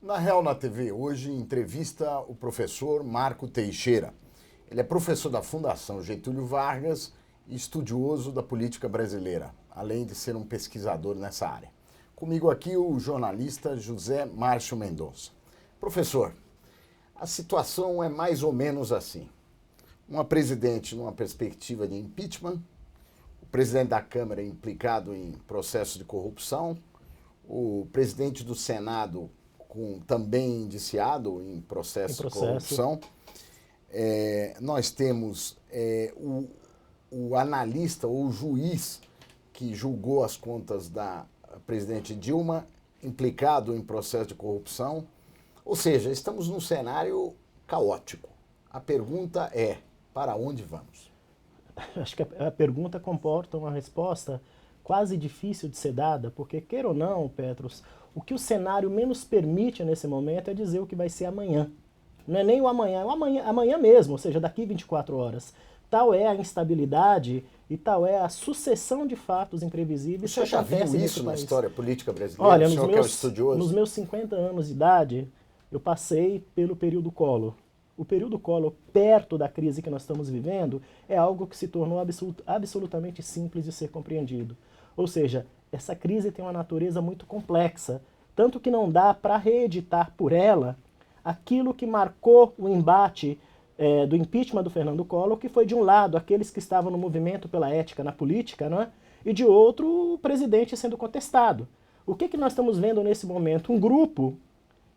Na Real na TV, hoje entrevista o professor Marco Teixeira. Ele é professor da Fundação Getúlio Vargas e estudioso da política brasileira, além de ser um pesquisador nessa área. Comigo aqui o jornalista José Márcio Mendonça. Professor, a situação é mais ou menos assim. Uma presidente numa perspectiva de impeachment, o presidente da Câmara implicado em processo de corrupção, o presidente do Senado também indiciado em processo de corrupção. Nós temos o analista ou o juiz que julgou as contas da presidente Dilma implicado em processo de corrupção. Ou seja, estamos num cenário caótico. A pergunta é, para onde vamos? Acho que a pergunta comporta uma resposta quase difícil de ser dada, porque, queira ou não, Petros, o que o cenário menos permite nesse momento é dizer o que vai ser amanhã. Não é nem o amanhã, é o amanhã mesmo, ou seja, daqui 24 horas. Tal é a instabilidade e tal é a sucessão de fatos imprevisíveis. Você já viu isso na história política brasileira? Olha, o senhor que é um estudioso? Nos meus 50 anos de idade, eu passei pelo período Collor. O período Collor, perto da crise que nós estamos vivendo, é algo que se tornou absolutamente simples de ser compreendido. Ou seja, essa crise tem uma natureza muito complexa, tanto que não dá para reeditar por ela aquilo que marcou o embate do impeachment do Fernando Collor, que foi de um lado aqueles que estavam no movimento pela ética na política, não é? E de outro o presidente sendo contestado. O que nós estamos vendo nesse momento? Um grupo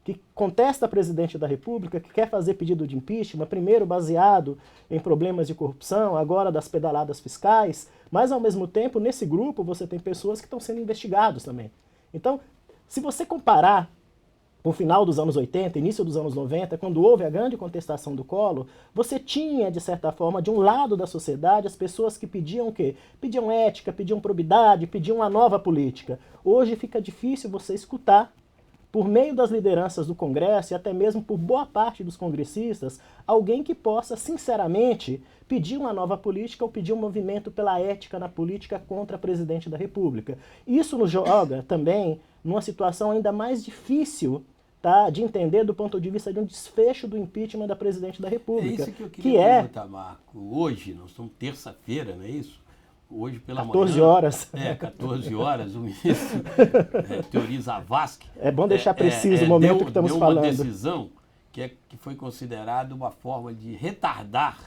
que contesta a presidente da República, que quer fazer pedido de impeachment, primeiro baseado em problemas de corrupção, agora das pedaladas fiscais, mas ao mesmo tempo, nesse grupo, você tem pessoas que estão sendo investigados também. Então, se você comparar o final dos anos 80, início dos anos 90, quando houve a grande contestação do Collor, você tinha, de certa forma, de um lado da sociedade, as pessoas que pediam o quê? Pediam ética, pediam probidade, pediam uma nova política. Hoje fica difícil você escutar, por meio das lideranças do Congresso e até mesmo por boa parte dos congressistas, alguém que possa, sinceramente, pedir uma nova política ou pedir um movimento pela ética na política contra a presidente da República. Isso nos joga também numa situação ainda mais difícil, tá, de entender do ponto de vista de um desfecho do impeachment da presidente da República. É isso que eu queria perguntar, Marco. Hoje, nós estamos terça-feira, não é isso? Hoje pela 14 manhã, horas. 14 horas, o ministro Teori Zavascki... É bom deixar preciso o momento que estamos falando. Deu uma decisão que foi considerada uma forma de retardar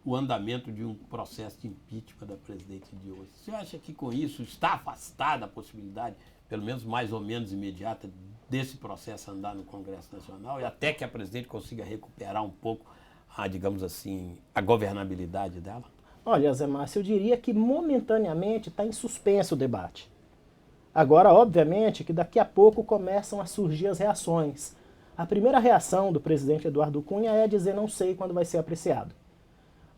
o andamento de um processo de impeachment da presidente Dilma. Você acha que com isso está afastada a possibilidade, pelo menos mais ou menos imediata, desse processo andar no Congresso Nacional e até que a presidente consiga recuperar um pouco, digamos assim, a governabilidade dela? Olha, Zé Márcio, eu diria que momentaneamente está em suspenso o debate. Agora, obviamente, que daqui a pouco começam a surgir as reações. A primeira reação do presidente Eduardo Cunha é dizer não sei quando vai ser apreciado.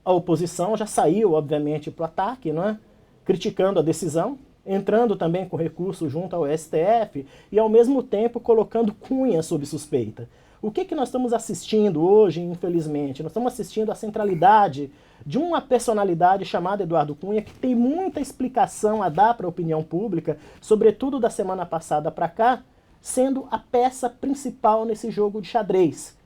A oposição já saiu, obviamente, para o ataque, não é? Criticando a decisão, entrando também com recurso junto ao STF e, ao mesmo tempo, colocando Cunha sob suspeita. O que nós estamos assistindo hoje, infelizmente? Nós estamos assistindo à centralidade de uma personalidade chamada Eduardo Cunha, que tem muita explicação a dar para a opinião pública, sobretudo da semana passada para cá, sendo a peça principal nesse jogo de xadrez.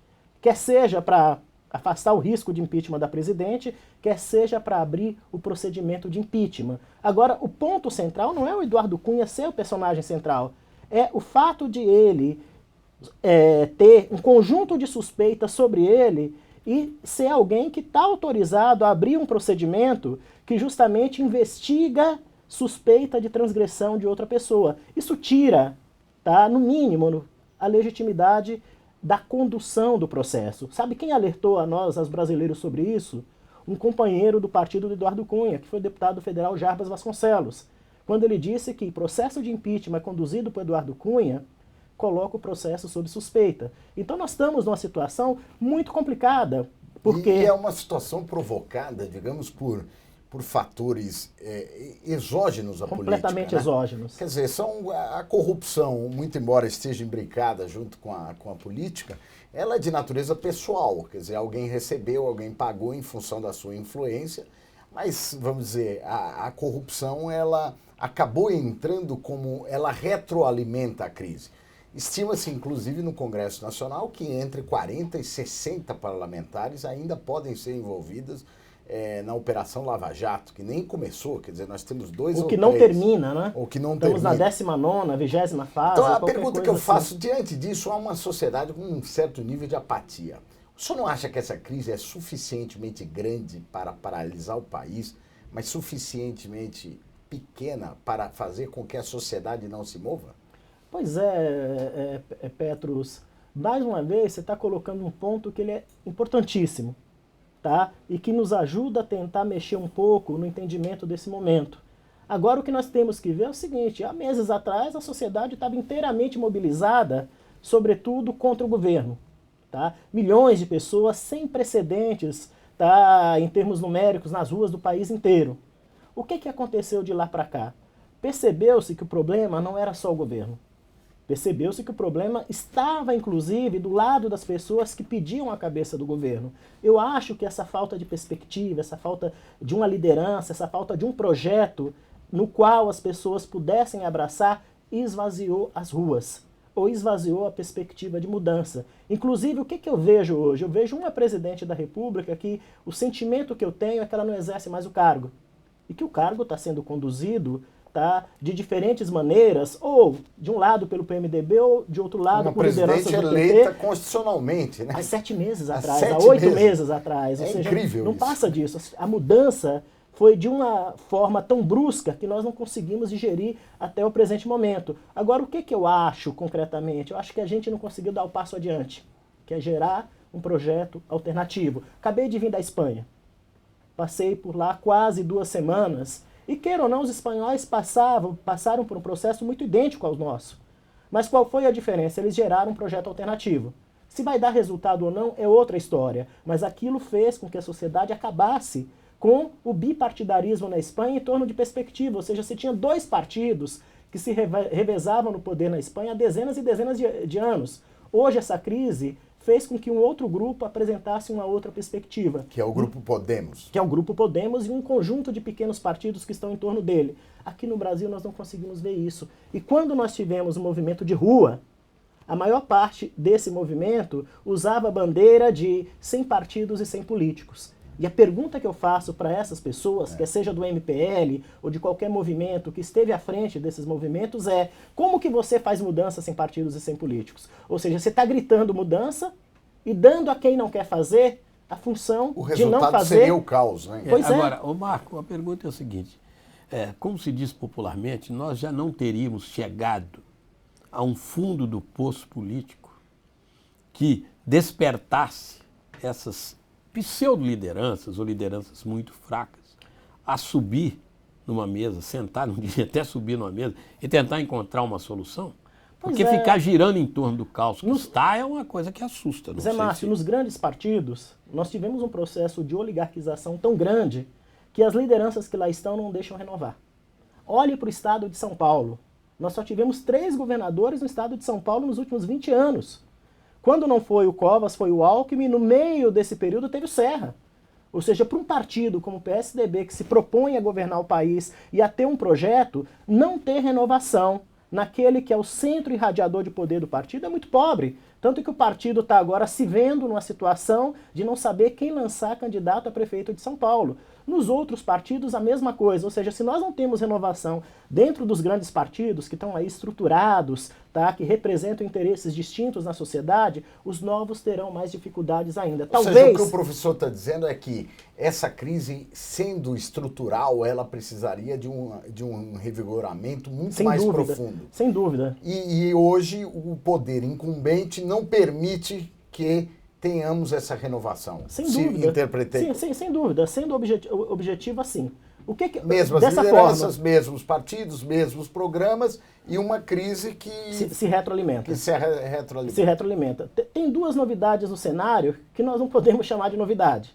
Quer seja para afastar o risco de impeachment da presidente, quer seja para abrir o procedimento de impeachment. Agora, o ponto central não é o Eduardo Cunha ser o personagem central, é o fato de ele ter um conjunto de suspeitas sobre ele e ser alguém que está autorizado a abrir um procedimento que justamente investiga suspeita de transgressão de outra pessoa. Isso tira, tá, no mínimo, a legitimidade da condução do processo. Sabe quem alertou a nós, aos brasileiros, sobre isso? Um companheiro do partido do Eduardo Cunha, que foi o deputado federal Jarbas Vasconcelos, quando ele disse que processo de impeachment conduzido por Eduardo Cunha coloca o processo sob suspeita. Então nós estamos numa situação muito complicada. Porque E é uma situação provocada, digamos, por fatores exógenos à política. Completamente exógenos. Quer dizer, a corrupção, muito embora esteja imbricada junto com a política, ela é de natureza pessoal. Quer dizer, alguém recebeu, alguém pagou em função da sua influência, mas, vamos dizer, a corrupção, ela acabou entrando como ela retroalimenta a crise. Estima-se, inclusive, no Congresso Nacional que entre 40 e 60 parlamentares ainda podem ser envolvidas na Operação Lava Jato, que nem começou, quer dizer, nós temos dois ou ou que não três. termina, né? Ou que não Estamos termina. na 19ª, 20ª fase. Então a pergunta que eu assim. faço, diante disso, há uma sociedade com um certo nível de apatia. O senhor não acha que essa crise é suficientemente grande para paralisar o país, mas suficientemente pequena para fazer com que a sociedade não se mova? Pois Petrus, mais uma vez você está colocando um ponto que ele é importantíssimo, tá? E que nos ajuda a tentar mexer um pouco no entendimento desse momento. Agora o que nós temos que ver é o seguinte, há meses atrás a sociedade estava inteiramente mobilizada, sobretudo contra o governo. Tá? Milhões de pessoas sem precedentes, tá, em termos numéricos nas ruas do país inteiro. O que aconteceu de lá para cá? Percebeu-se que o problema não era só o governo. Percebeu-se que o problema estava, inclusive, do lado das pessoas que pediam a cabeça do governo. Eu acho que essa falta de perspectiva, essa falta de uma liderança, essa falta de um projeto no qual as pessoas pudessem abraçar, esvaziou as ruas, ou esvaziou a perspectiva de mudança. Inclusive, o que eu vejo hoje? Eu vejo uma presidente da República que o sentimento que eu tenho é que ela não exerce mais o cargo. E que o cargo está sendo conduzido, tá, de diferentes maneiras, ou de um lado pelo PMDB, ou de outro lado por lideranças do PT. Uma presidente eleita constitucionalmente, né? Há 7 meses atrás, há 8 meses atrás. É ou seja, incrível não isso. passa disso. A mudança foi de uma forma tão brusca que nós não conseguimos digerir até o presente momento. Agora, o que eu acho concretamente? Eu acho que a gente não conseguiu dar o passo adiante, que é gerar um projeto alternativo. Acabei de vir da Espanha. Passei por lá quase 2 semanas. E queira ou não, os espanhóis passaram por um processo muito idêntico ao nosso. Mas qual foi a diferença? Eles geraram um projeto alternativo. Se vai dar resultado ou não é outra história. Mas aquilo fez com que a sociedade acabasse com o bipartidarismo na Espanha em torno de perspectiva. Ou seja, você tinha 2 partidos que se revezavam no poder na Espanha há dezenas e dezenas de anos. Hoje essa crise fez com que um outro grupo apresentasse uma outra perspectiva. Que é o Grupo Podemos. Que é o Grupo Podemos e um conjunto de pequenos partidos que estão em torno dele. Aqui no Brasil nós não conseguimos ver isso. E quando nós tivemos um movimento de rua, a maior parte desse movimento usava a bandeira de sem partidos e sem políticos. E a pergunta que eu faço para essas pessoas, quer seja do MPL ou de qualquer movimento que esteve à frente desses movimentos, é como que você faz mudança sem partidos e sem políticos? Ou seja, você está gritando mudança e dando a quem não quer fazer a função de não fazer. O resultado seria o caos, né? Pois é. Agora, ô Marco, a pergunta é o seguinte, como se diz popularmente, nós já não teríamos chegado a um fundo do poço político que despertasse essas pseudo-lideranças ou lideranças muito fracas a subir numa mesa, sentar num dia, até subir numa mesa e tentar encontrar uma solução? Porque ficar girando em torno do caos que está é uma coisa que assusta. Zé Márcio, nos grandes partidos, nós tivemos um processo de oligarquização tão grande que as lideranças que lá estão não deixam renovar. Olhe para o estado de São Paulo. Nós só tivemos 3 governadores no estado de São Paulo nos últimos 20 anos. Quando não foi o Covas, foi o Alckmin, no meio desse período teve o Serra. Ou seja, para um partido como o PSDB, que se propõe a governar o país e a ter um projeto, não ter renovação naquele que é o centro irradiador de poder do partido é muito pobre. Tanto que o partido está agora se vendo numa situação de não saber quem lançar candidato a prefeito de São Paulo. Nos outros partidos, a mesma coisa. Ou seja, se nós não temos renovação dentro dos grandes partidos, que estão aí estruturados, tá, que representam interesses distintos na sociedade, os novos terão mais dificuldades ainda. Talvez... Ou seja, o que o professor está dizendo é que essa crise, sendo estrutural, ela precisaria de um revigoramento muito mais profundo. Sem dúvida. E hoje o poder incumbente não permite que tenhamos essa renovação. Sem dúvida. Interpretei. Sim, sem dúvida. Sendo objetivo assim. O que mesmas dessa lideranças, forma, mesmos partidos, mesmos programas e uma crise que se retroalimenta. Que se retroalimenta. Se retroalimenta. Tem 2 novidades no cenário que nós não podemos chamar de novidade.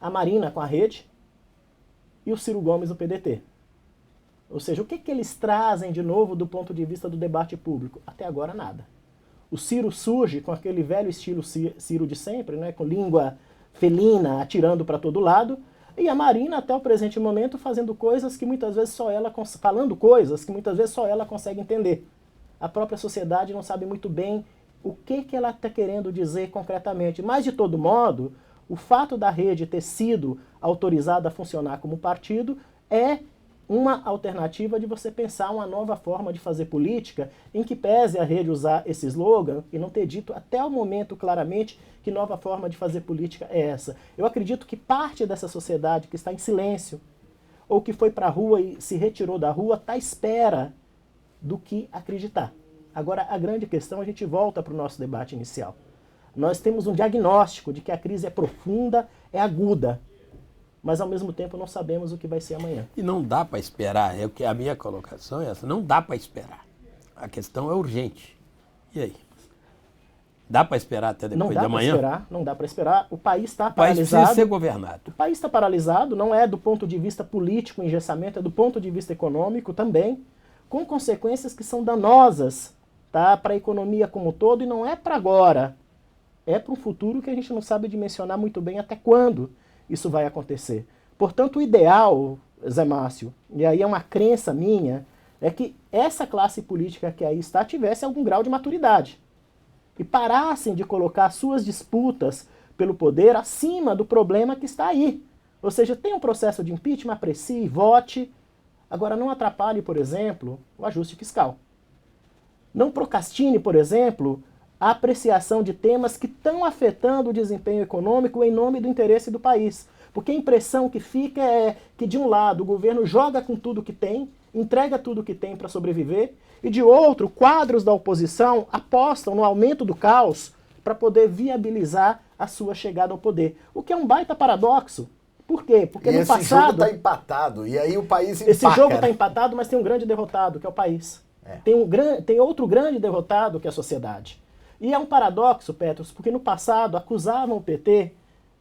A Marina com a Rede e o Ciro Gomes no PDT. Ou seja, o que eles trazem de novo do ponto de vista do debate público? Até agora nada. O Ciro surge com aquele velho estilo Ciro de sempre, né, com língua felina atirando para todo lado, e a Marina até o presente momento fazendo coisas que muitas vezes falando coisas que muitas vezes só ela consegue entender. a própria sociedade não sabe muito bem o que ela está querendo dizer concretamente. Mas, de todo modo, o fato da rede ter sido autorizada a funcionar como partido é uma alternativa de você pensar uma nova forma de fazer política, em que pese a rede usar esse slogan e não ter dito até o momento claramente que nova forma de fazer política é essa. Eu acredito que parte dessa sociedade que está em silêncio, ou que foi para a rua e se retirou da rua, está à espera do que acreditar. Agora, a grande questão, a gente volta para o nosso debate inicial. Nós temos um diagnóstico de que a crise é profunda, é aguda, mas ao mesmo tempo não sabemos o que vai ser amanhã. E não dá para esperar, é o que a minha colocação é essa, não dá para esperar. A questão é urgente. E aí? Dá para esperar até depois da manhã? Não dá para esperar. O país está paralisado. O país precisa ser governado. O país está paralisado, não é do ponto de vista político, engessamento, é do ponto de vista econômico também, com consequências que são danosas, tá, para a economia como um todo, e não é para agora. É para um futuro que a gente não sabe dimensionar muito bem até quando isso vai acontecer. Portanto, o ideal, Zé Márcio, e aí é uma crença minha, é que essa classe política que aí está tivesse algum grau de maturidade e parassem de colocar suas disputas pelo poder acima do problema que está aí. Ou seja, tem um processo de impeachment, aprecie, vote, agora não atrapalhe, por exemplo, o ajuste fiscal. Não procrastine, por exemplo, a apreciação de temas que estão afetando o desempenho econômico em nome do interesse do país. Porque a impressão que fica é que, de um lado, o governo joga com tudo que tem, entrega tudo que tem para sobreviver, e de outro, quadros da oposição apostam no aumento do caos para poder viabilizar a sua chegada ao poder. O que é um baita paradoxo. Por quê? Porque no passado... esse jogo está empatado, e aí o país empaca. Esse jogo está empatado, mas tem um grande derrotado, que é o país. Tem outro grande derrotado, que é a sociedade. E é um paradoxo, Petros, porque no passado acusavam o PT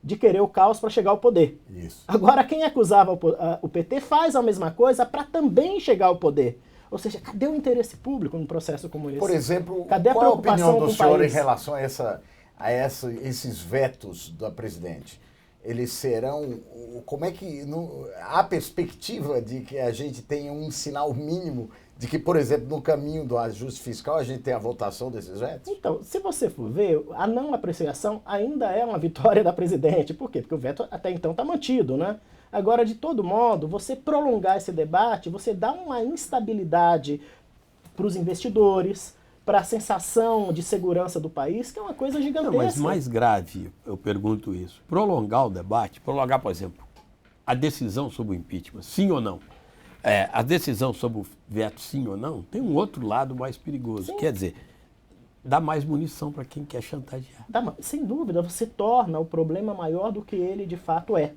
de querer o caos para chegar ao poder. Isso. Agora, quem acusava o PT faz a mesma coisa para também chegar ao poder. Ou seja, cadê o interesse público num processo como esse? Por exemplo, cadê a qual a preocupação opinião do senhor país? em relação a esses vetos da presidente? Eles serão... Como é que... há perspectiva de que a gente tenha um sinal mínimo de que, por exemplo, no caminho do ajuste fiscal a gente tem a votação desses vetos? Então, se você for ver, a não apreciação ainda é uma vitória da presidente. Por quê? Porque o veto até então está mantido, né? Agora, de todo modo, você prolongar esse debate, você dá uma instabilidade para os investidores, para a sensação de segurança do país, que é uma coisa gigantesca. Não, mas mais grave, eu pergunto isso, prolongar o debate, prolongar, por exemplo, a decisão sobre o impeachment, sim ou não? A decisão sobre o veto, sim ou não, tem um outro lado mais perigoso. Sim. Quer dizer, dá mais munição para quem quer chantagear. Sem dúvida, você torna o problema maior do que ele de fato é.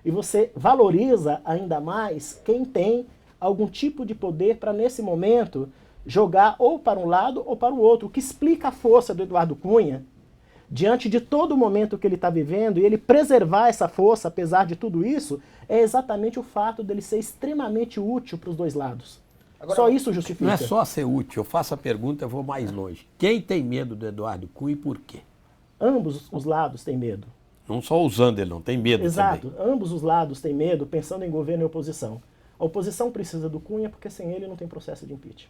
E você valoriza ainda mais quem tem algum tipo de poder para, nesse momento, jogar ou para um lado ou para o outro. O que explica a força do Eduardo Cunha, diante de todo o momento que ele está vivendo, e ele preservar essa força, apesar de tudo isso, é exatamente o fato dele ser extremamente útil para os dois lados. Agora, só isso justifica. Não é só ser útil, eu faço a pergunta e vou mais longe. Quem tem medo do Eduardo Cunha e por quê? Ambos os lados têm medo. Não só usando ele, não tem medo. Exato, também. Ambos os lados têm medo, pensando em governo e oposição. A oposição precisa do Cunha porque sem ele não tem processo de impeachment.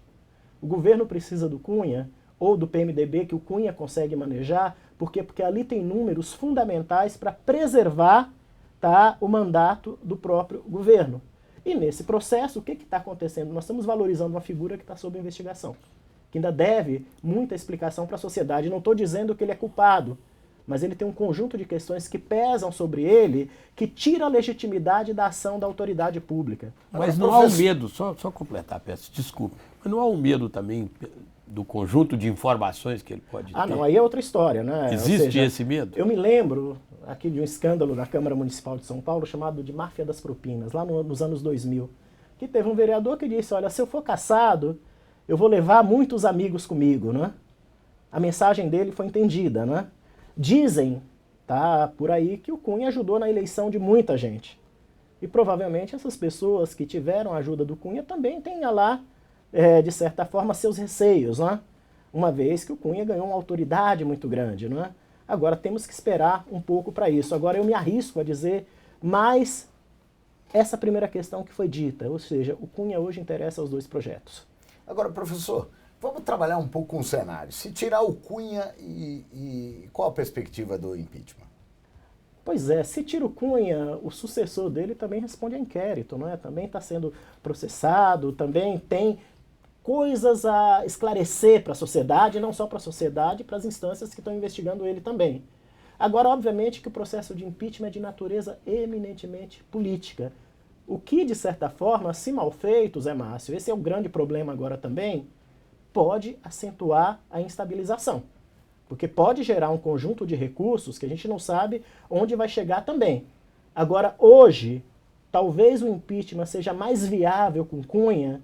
O governo precisa do Cunha, ou do PMDB, que o Cunha consegue manejar, porque ali tem números fundamentais para preservar, tá, o mandato do próprio governo. E nesse processo, o que está acontecendo? Nós estamos valorizando uma figura que está sob investigação, que ainda deve muita explicação para a sociedade. Não estou dizendo que ele é culpado, mas ele tem um conjunto de questões que pesam sobre ele, que tira a legitimidade da ação da autoridade pública. Mas não há o medo, só completar, peço desculpa, mas não há o medo também do conjunto de informações que ele pode ter? Não, aí é outra história, né? Existe esse medo? Eu me lembro aqui de um escândalo na Câmara Municipal de São Paulo chamado de máfia das propinas, lá nos anos 2000, que teve um vereador que disse, olha, se eu for cassado, eu vou levar muitos amigos comigo, né? A mensagem dele foi entendida, né? Dizem, tá, por aí, que o Cunha ajudou na eleição de muita gente. E provavelmente essas pessoas que tiveram a ajuda do Cunha também tenham lá, de certa forma, seus receios, né? Uma vez que o Cunha ganhou uma autoridade muito grande, não é? Agora temos que esperar um pouco para isso. Agora eu me arrisco a dizer mais essa primeira questão que foi dita, ou seja, o Cunha hoje interessa aos dois projetos. Agora, professor, Vamos trabalhar um pouco com o cenário. Se tirar o Cunha, qual a perspectiva do impeachment? Pois é, se tira o Cunha, o sucessor dele também responde a inquérito, não é? Também está sendo processado, também tem coisas a esclarecer para a sociedade, não só para a sociedade, para as instâncias que estão investigando ele também. Agora, obviamente, que o processo de impeachment é de natureza eminentemente política. O que, de certa forma, se mal feito, Zé Márcio, esse é o grande problema agora também, pode acentuar a instabilização. Porque pode gerar um conjunto de recursos que a gente não sabe onde vai chegar também. Agora, hoje, talvez o impeachment seja mais viável com Cunha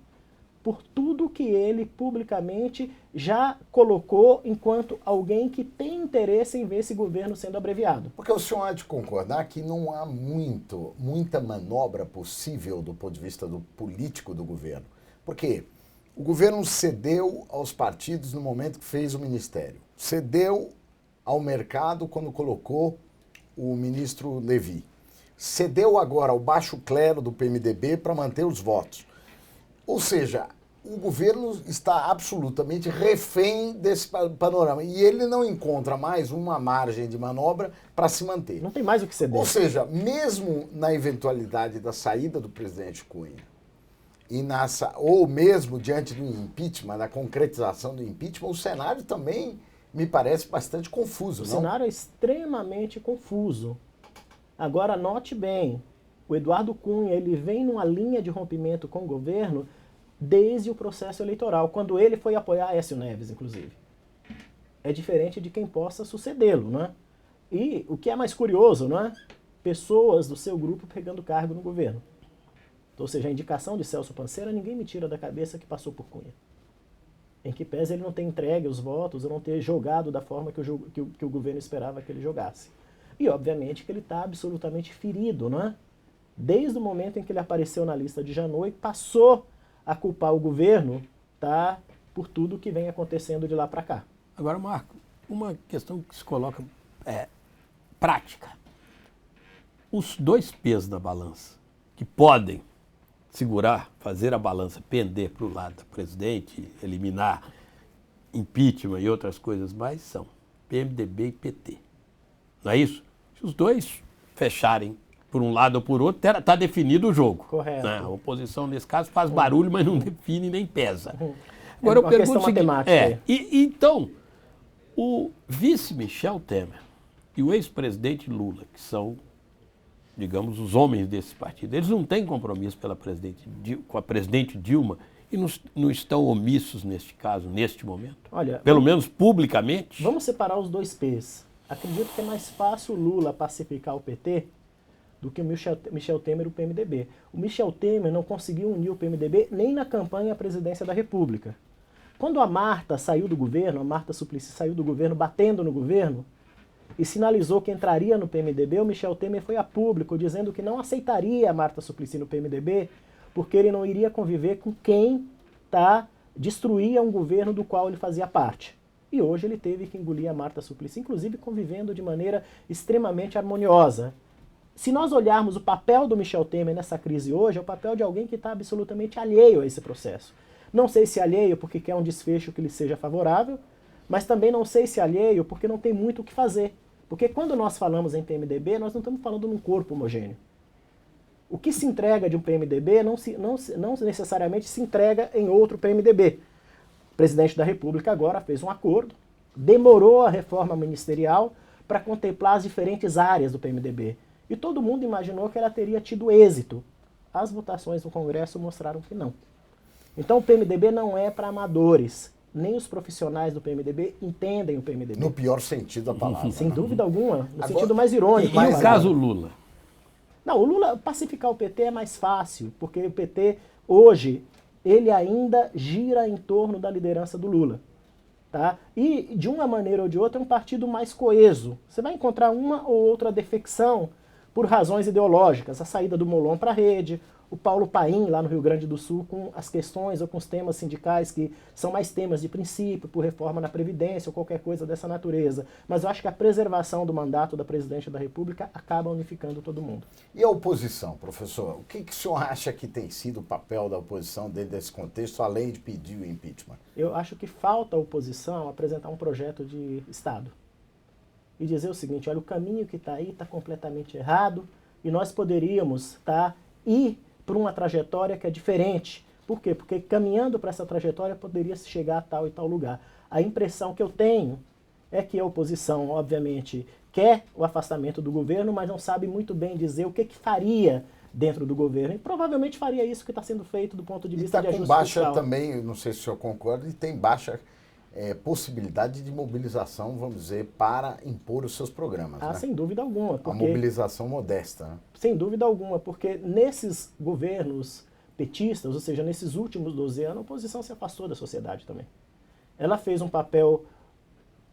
por tudo que ele publicamente já colocou enquanto alguém que tem interesse em ver esse governo sendo abreviado. Porque o senhor há de concordar que não há muita manobra possível do ponto de vista do político do governo. Por quê? O governo cedeu aos partidos no momento que fez o ministério. Cedeu ao mercado quando colocou o ministro Levi. Cedeu agora ao baixo clero do PMDB para manter os votos. Ou seja, o governo está absolutamente refém desse panorama. E ele não encontra mais uma margem de manobra para se manter. Não tem mais o que ceder. Ou seja, mesmo na eventualidade da saída do presidente Cunha, ou mesmo diante do impeachment, da concretização do impeachment, o cenário também me parece bastante confuso. O cenário é extremamente confuso. Agora, note bem, o Eduardo Cunha ele vem numa linha de rompimento com o governo desde o processo eleitoral, quando ele foi apoiar Aécio Neves, inclusive. É diferente de quem possa sucedê-lo, né? E o que é mais curioso, né? Pessoas do seu grupo pegando cargo no governo. Ou seja, a indicação de Celso Panceira, ninguém me tira da cabeça que passou por Cunha. Em que pese ele não ter entregue os votos, ou não ter jogado da forma que o governo esperava que ele jogasse. E, obviamente, que ele está absolutamente ferido, né? Desde o momento em que ele apareceu na lista de Janot, passou a culpar o governo, tá, por tudo que vem acontecendo de lá para cá. Agora, Marco, uma questão que se coloca prática. Os dois pesos da balança que podem segurar, fazer a balança pender para o lado do presidente, eliminar impeachment e outras coisas mais, são PMDB e PT. Não é isso? Se os dois fecharem por um lado ou por outro, está definido o jogo. Correto. Né? A oposição, nesse caso, faz barulho, mas não define nem pesa. Agora eu pergunto o seguinte, então, o vice Michel Temer e o ex-presidente Lula, que são, digamos, os homens desse partido, eles não têm compromisso com a presidente Dilma e não estão omissos neste caso, neste momento? Olha, pelo menos publicamente? Vamos separar os dois P's. Acredito que é mais fácil o Lula pacificar o PT do que o Michel Temer e o PMDB. O Michel Temer não conseguiu unir o PMDB nem na campanha à presidência da República. Quando a Marta saiu do governo, a Marta Suplicy saiu do governo batendo no governo e sinalizou que entraria no PMDB, o Michel Temer foi a público dizendo que não aceitaria a Marta Suplicy no PMDB porque ele não iria conviver com quem destruía um governo do qual ele fazia parte. E hoje ele teve que engolir a Marta Suplicy, inclusive convivendo de maneira extremamente harmoniosa. Se nós olharmos o papel do Michel Temer nessa crise hoje, é o papel de alguém que está absolutamente alheio a esse processo. Não sei se alheio porque quer um desfecho que lhe seja favorável, mas também não sei se alheio porque não tem muito o que fazer. Porque quando nós falamos em PMDB, nós não estamos falando num corpo homogêneo. O que se entrega de um PMDB não necessariamente se entrega em outro PMDB. O presidente da República agora fez um acordo, demorou a reforma ministerial para contemplar as diferentes áreas do PMDB. E todo mundo imaginou que ela teria tido êxito. As votações no Congresso mostraram que não. Então o PMDB não é para amadores. Nem os profissionais do PMDB entendem o PMDB. No pior sentido da palavra. Sem dúvida alguma. No sentido mais irônico. E o caso Lula? Não, o Lula, pacificar o PT é mais fácil, porque o PT, hoje, ele ainda gira em torno da liderança do Lula. Tá? E, de uma maneira ou de outra, é um partido mais coeso. Você vai encontrar uma ou outra defecção por razões ideológicas. A saída do Molon para a rede, o Paulo Paim, lá no Rio Grande do Sul, com as questões ou com os temas sindicais que são mais temas de princípio, por reforma na Previdência ou qualquer coisa dessa natureza. Mas eu acho que a preservação do mandato da Presidente da República acaba unificando todo mundo. E a oposição, professor? O que o senhor acha que tem sido o papel da oposição dentro desse contexto, além de pedir o impeachment? Eu acho que falta à oposição apresentar um projeto de Estado. E dizer o seguinte, olha, o caminho que está aí está completamente errado e nós poderíamos ir por uma trajetória que é diferente. Por quê? Porque caminhando para essa trajetória poderia se chegar a tal e tal lugar. A impressão que eu tenho é que a oposição, obviamente, quer o afastamento do governo, mas não sabe muito bem dizer o que faria dentro do governo. E provavelmente faria isso que está sendo feito do ponto de vista de ajuste fiscal. E está com baixa fiscal. também, não sei se o senhor concorda, e tem baixa possibilidade de mobilização, vamos dizer, para impor os seus programas. Né? Sem dúvida alguma. A mobilização modesta. Né? Sem dúvida alguma, porque nesses governos petistas, ou seja, nesses últimos 12 anos, a oposição se afastou da sociedade também. Ela fez um papel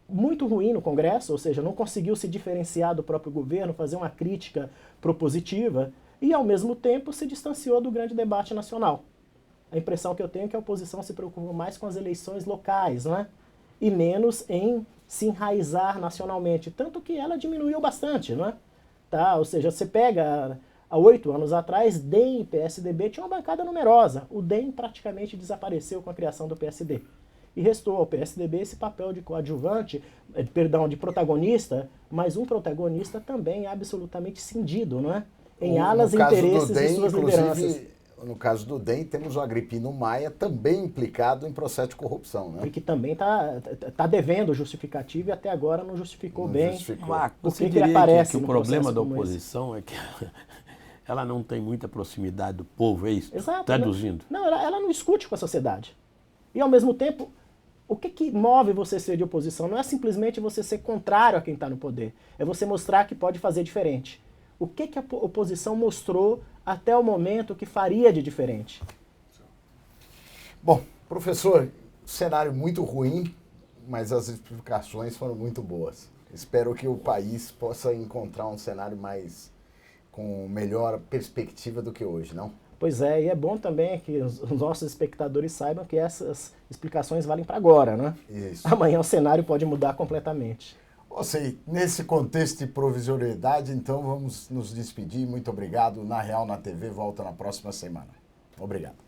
muito ruim no Congresso, ou seja, não conseguiu se diferenciar do próprio governo, fazer uma crítica propositiva e, ao mesmo tempo, se distanciou do grande debate nacional. A impressão que eu tenho é que a oposição se preocupa mais com as eleições locais, não é? E menos em se enraizar nacionalmente, tanto que ela diminuiu bastante, não é? Ou seja, você pega, há 8 anos atrás, DEM e PSDB tinham uma bancada numerosa. O DEM praticamente desapareceu com a criação do PSD. E restou ao PSDB esse papel de coadjuvante, de protagonista, mas um protagonista também absolutamente cindido, não é? Em alas e interesses de suas lideranças. No caso do DEM, temos o Agripino Maia também implicado em processo de corrupção, né? E que também está devendo justificativo e até agora não justificou bem. Marco, você que diria ele aparece que o no problema da processo como oposição é que ela não tem muita proximidade do povo, é isso? Exato. Traduzindo. Não, ela não discute com a sociedade. E ao mesmo tempo, o que move você ser de oposição não é simplesmente você ser contrário a quem está no poder. É você mostrar que pode fazer diferente. O que a oposição mostrou até o momento que faria de diferente? Bom, professor, cenário muito ruim, mas as explicações foram muito boas. Espero que o país possa encontrar um cenário com melhor perspectiva do que hoje, não? Pois é, e é bom também que os nossos espectadores saibam que essas explicações valem para agora, né? Isso. Amanhã o cenário pode mudar completamente. Nesse contexto de provisoriedade, então vamos nos despedir. Muito obrigado. Na Real, na TV, volta na próxima semana. Obrigado.